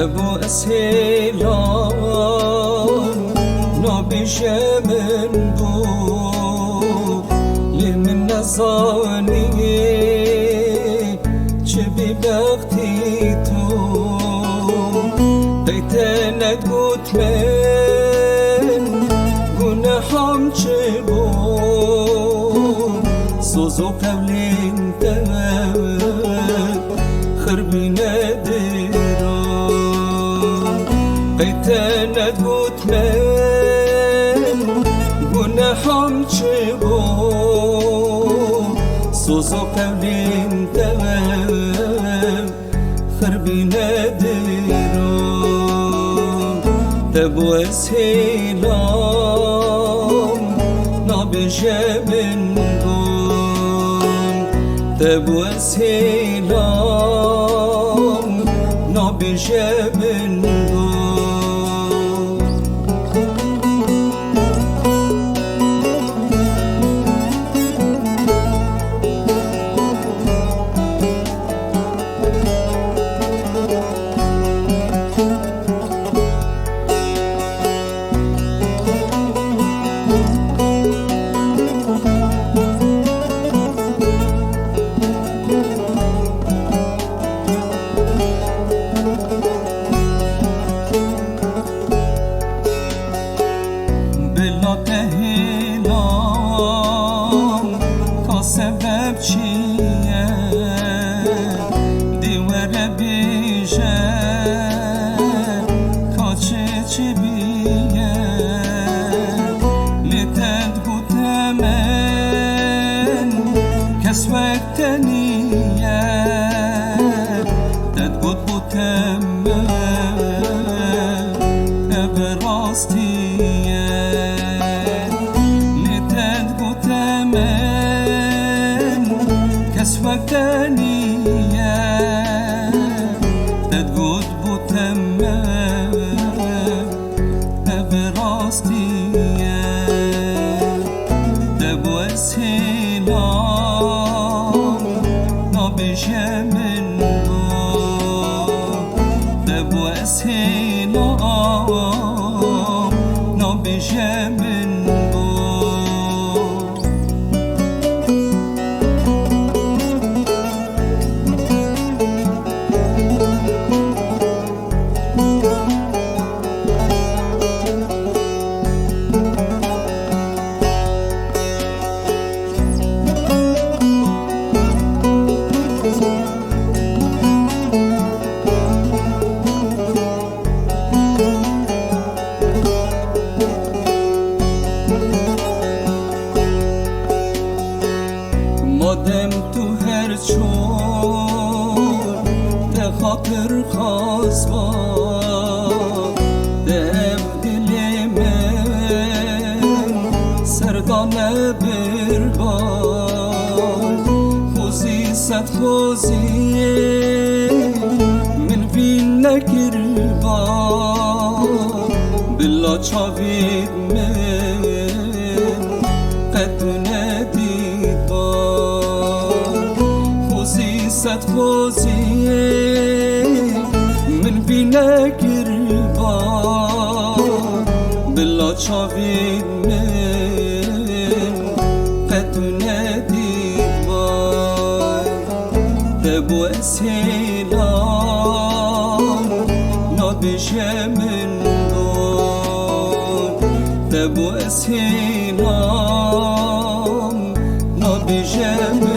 تبو اسهلام نبیشه من بود یمن نزانی چه بی وقتی تو دیتنت بود من گناهم چه بود سوزو قولین خربی ندیرم دیتنت بود من گناهم چه بود سوزو قولین خربی ندیرم تبو اسهلام نبیشه من تبو اسهلام نبیشه من sebep çiye divere bije kaçı çibiye litet gutemen kesvekteniye tet gut gutemen eberastiye litet gutemen kesvekteniye تدگود بوتمه براستیه دبو اسهلام نبیشه من دبو اسهلام نبیشه من مادم تو هر چون ده خاطر خواست با دم دل من سردانه بربان خوزی ست خوزی من بین نکربان بلا چاوید من قدونه ست خوزیه من بینه گربان بلا چاوید من قدونه دیوان تبو اسهلام نبیشه من تبو اسهلام نبیشه من